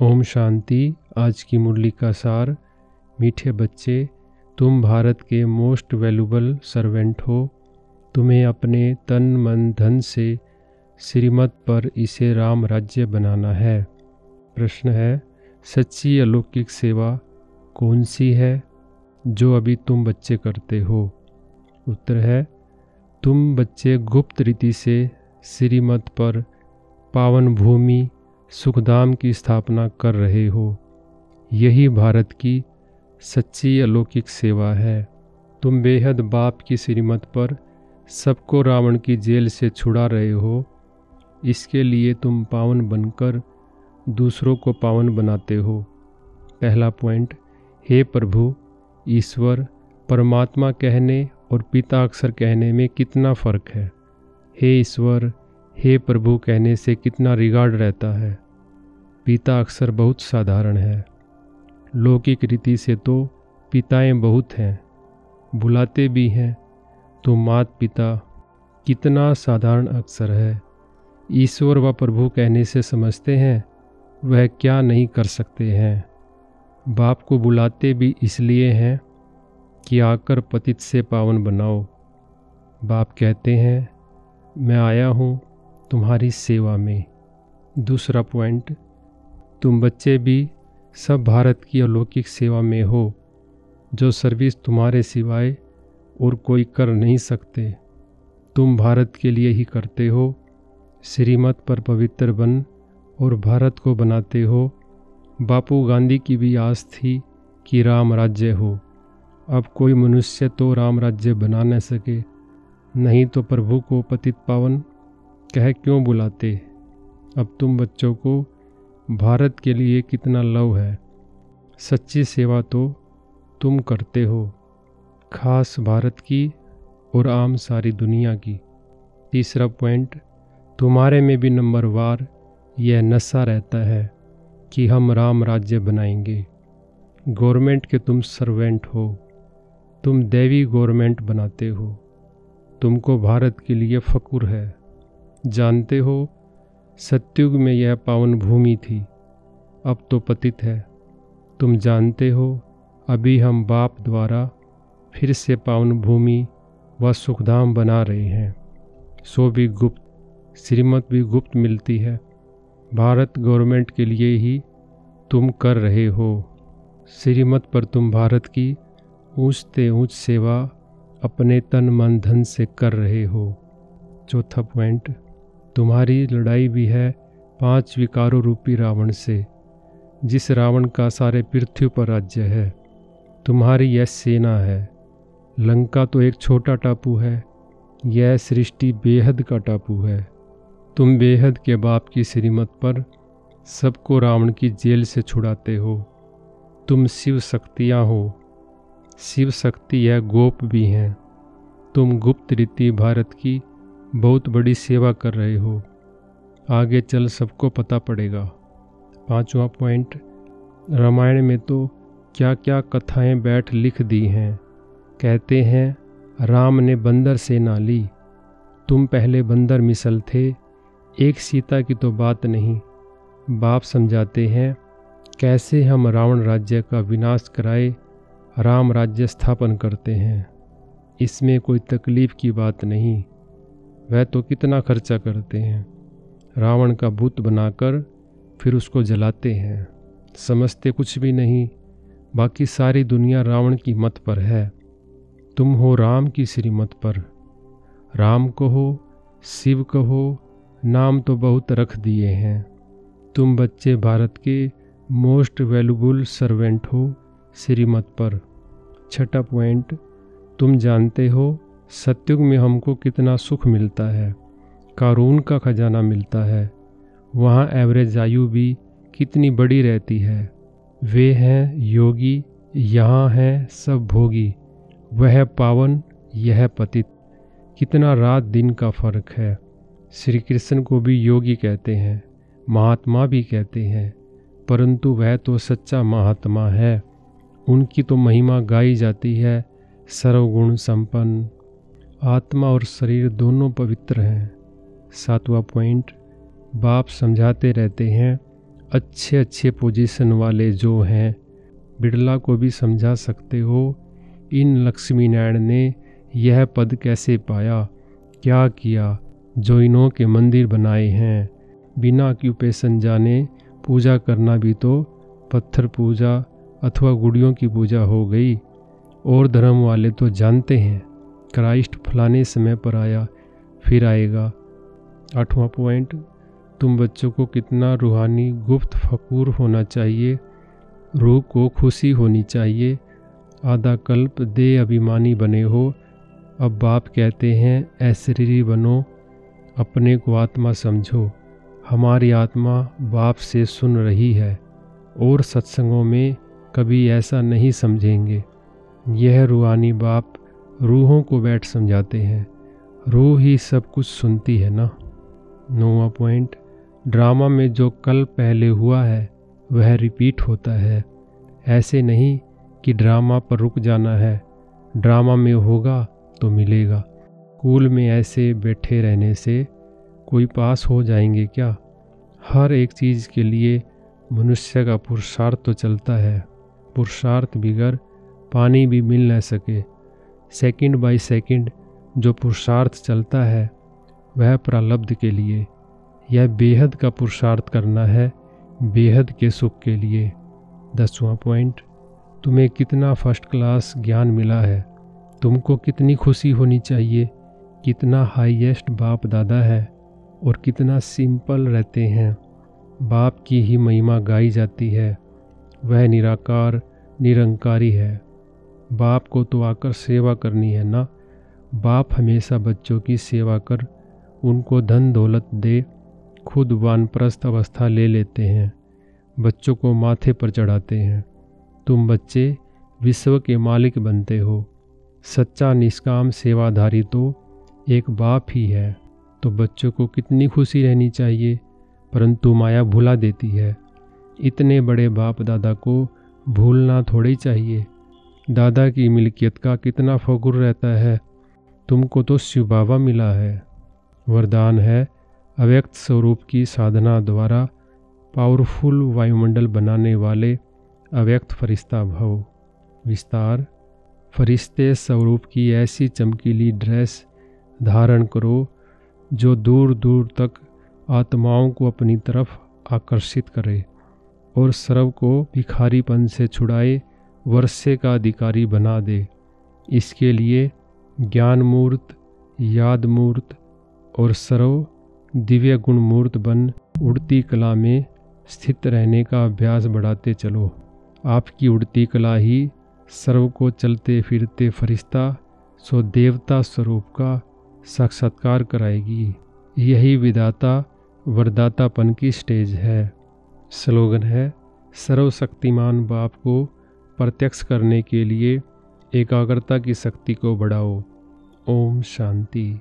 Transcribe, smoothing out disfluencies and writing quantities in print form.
ओम शांति। आज की मुरली का सार। मीठे बच्चे, तुम भारत के मोस्ट वैल्यूबल सर्वेंट हो। तुम्हें अपने तन मन धन से श्रीमत पर इसे राम राज्य बनाना है। प्रश्न है, सच्ची अलौकिक सेवा कौन सी है जो अभी तुम बच्चे करते हो? उत्तर है, तुम बच्चे गुप्त रीति से श्रीमत पर पावन भूमि सुखधाम की स्थापना कर रहे हो। यही भारत की सच्ची अलौकिक सेवा है। तुम बेहद बाप की श्रीमत पर सबको रावण की जेल से छुड़ा रहे हो। इसके लिए तुम पावन बनकर दूसरों को पावन बनाते हो। पहला पॉइंट, हे प्रभु, ईश्वर परमात्मा कहने और पिता अक्षर कहने में कितना फ़र्क है? हे ईश्वर, हे प्रभु कहने से कितना रिगार्ड रहता है। पिता अक्षर बहुत साधारण है। लौकिक रीति से तो पिताएं बहुत हैं, बुलाते भी हैं, तो मात पिता कितना साधारण अक्षर है। ईश्वर व प्रभु कहने से समझते हैं वह क्या नहीं कर सकते हैं। बाप को बुलाते भी इसलिए हैं कि आकर पतित से पावन बनाओ। बाप कहते हैं, मैं आया हूँ तुम्हारी सेवा में। दूसरा पॉइंट, तुम बच्चे भी सब भारत की अलौकिक सेवा में हो, जो सर्विस तुम्हारे सिवाय और कोई कर नहीं सकते। तुम भारत के लिए ही करते हो। श्रीमत पर पवित्र बन और भारत को बनाते हो। बापू गांधी की भी आस थी कि राम राज्य हो। अब कोई मनुष्य तो राम राज्य बना न सके, नहीं तो प्रभु को पतित पावन कह क्यों बुलाते। अब तुम बच्चों को भारत के लिए कितना लव है। सच्ची सेवा तो तुम करते हो, खास भारत की और आम सारी दुनिया की। तीसरा पॉइंट, तुम्हारे में भी नंबरवार यह नशा रहता है कि हम राम राज्य बनाएंगे। गवर्नमेंट के तुम सर्वेंट हो, तुम दैवी गवर्नमेंट बनाते हो। तुमको भारत के लिए फक्र है। जानते हो, सतयुग में यह पावन भूमि थी, अब तो पतित है। तुम जानते हो, अभी हम बाप द्वारा फिर से पावन भूमि व सुखधाम बना रहे हैं। सो भी गुप्त, श्रीमत भी गुप्त मिलती है। भारत गवर्नमेंट के लिए ही तुम कर रहे हो। श्रीमत पर तुम भारत की ऊंच से ऊंच सेवा अपने तन मन धन से कर रहे हो। चौथा पॉइंट, तुम्हारी लड़ाई भी है 5 विकारों रूपी रावण से, जिस रावण का सारे पृथ्वी पर राज्य है। तुम्हारी यह सेना है। लंका तो एक छोटा टापू है, यह सृष्टि बेहद का टापू है। तुम बेहद के बाप की श्रीमत पर सबको रावण की जेल से छुड़ाते हो। तुम शिव शक्तियाँ हो। शिव शक्ति यह गोप भी हैं। तुम गुप्त रीति भारत की बहुत बड़ी सेवा कर रहे हो। आगे चल सबको पता पड़ेगा। पांचवा पॉइंट, रामायण में तो क्या क्या कथाएं बैठ लिख दी हैं। कहते हैं राम ने बंदर सेना ली। तुम पहले बंदर मिसल थे, एक सीता की तो बात नहीं। बाप समझाते हैं कैसे हम रावण राज्य का विनाश कराए राम राज्य स्थापन करते हैं। इसमें कोई तकलीफ की बात नहीं। वह तो कितना खर्चा करते हैं। रावण का भूत बनाकर फिर उसको जलाते हैं। समझते कुछ भी नहीं। बाकी सारी दुनिया रावण की मत पर है। तुम हो राम की श्रीमत पर। राम कहो, शिव कहो, नाम तो बहुत रख दिए हैं। तुम बच्चे भारत के मोस्ट वैल्यूबल सर्वेंट हो श्रीमत पर। छठा पॉइंट, तुम जानते हो सतयुग में हमको कितना सुख मिलता है, कारून का खजाना मिलता है। वहाँ एवरेज आयु भी कितनी बड़ी रहती है। वे हैं योगी, यहाँ हैं सब भोगी। वह पावन, यह पतित। कितना रात दिन का फर्क है। श्री कृष्ण को भी योगी कहते हैं, महात्मा भी कहते हैं, परंतु वह तो सच्चा महात्मा है। उनकी तो महिमा गाई जाती है, सर्वगुण संपन्न। आत्मा और शरीर दोनों पवित्र हैं। सातवां पॉइंट, बाप समझाते रहते हैं अच्छे अच्छे पोजीशन वाले जो हैं, बिड़ला को भी समझा सकते हो इन लक्ष्मी नारायण ने यह पद कैसे पाया, क्या किया, जो इन्हों के मंदिर बनाए हैं। बिना ऑक्यूपेशन जाने पूजा करना भी तो पत्थर पूजा अथवा गुड़ियों की पूजा हो गई। और धर्म वाले तो जानते हैं क्राइस्ट फलाने समय पर आया, फिर आएगा। 8वां पॉइंट, तुम बच्चों को कितना रूहानी गुप्त फकूर होना चाहिए, रूह को खुशी होनी चाहिए। आधा कल्प देह अभिमानी बने हो, अब बाप कहते हैं अशरीरी बनो, अपने को आत्मा समझो। हमारी आत्मा बाप से सुन रही है और सत्संगों में कभी ऐसा नहीं समझेंगे। यह रूहानी बाप रूहों को बैठ समझाते हैं, रूह ही सब कुछ सुनती है ना। 9वां पॉइंट, ड्रामा में जो कल पहले हुआ है वह रिपीट होता है। ऐसे नहीं कि ड्रामा पर रुक जाना है, ड्रामा में होगा तो मिलेगा। स्कूल में ऐसे बैठे रहने से कोई पास हो जाएंगे क्या? हर एक चीज़ के लिए मनुष्य का पुरुषार्थ तो चलता है, पुरुषार्थ बिगर पानी भी मिल न सके। सेकंड बाय सेकंड जो पुरुषार्थ चलता है वह प्रारब्ध के लिए, यह बेहद का पुरुषार्थ करना है, बेहद के सुख के लिए। 10वां पॉइंट, तुम्हें कितना फर्स्ट क्लास ज्ञान मिला है, तुमको कितनी खुशी होनी चाहिए, कितना हाईएस्ट बाप दादा है और कितना सिंपल रहते हैं। बाप की ही महिमा गाई जाती है, वह निराकार निरंकारी है। बाप को तो आकर सेवा करनी है ना। बाप हमेशा बच्चों की सेवा कर उनको धन दौलत दे, खुद वानप्रस्थ अवस्था ले लेते हैं, बच्चों को माथे पर चढ़ाते हैं। तुम बच्चे विश्व के मालिक बनते हो। सच्चा निष्काम सेवाधारी तो एक बाप ही है। तो बच्चों को कितनी खुशी रहनी चाहिए, परंतु माया भुला देती है। इतने बड़े बाप दादा को भूलना थोड़ी चाहिए। दादा की मिल्कियत का कितना फखुर रहता है। तुमको तो शिव बाबा मिला है। वरदान है अव्यक्त स्वरूप की साधना द्वारा पावरफुल वायुमंडल बनाने वाले अव्यक्त फरिश्ता भव। विस्तार, फरिश्ते स्वरूप की ऐसी चमकीली ड्रेस धारण करो जो दूर दूर तक आत्माओं को अपनी तरफ आकर्षित करे और सर्व को भिखारीपन से छुड़ाए, वर्षे का अधिकारी बना दे। इसके लिए ज्ञान मूर्त, याद मूर्त और सर्व दिव्य गुण मूर्त बन उड़ती कला में स्थित रहने का अभ्यास बढ़ाते चलो। आपकी उड़ती कला ही सर्व को चलते फिरते फरिश्ता सो देवता स्वरूप का साक्षात्कार कराएगी। यही विदाता वरदातापन की स्टेज है। स्लोगन है, सर्वशक्तिमान बाप को प्रत्यक्ष करने के लिए एकाग्रता की शक्ति को बढ़ाओ। ओम शांति।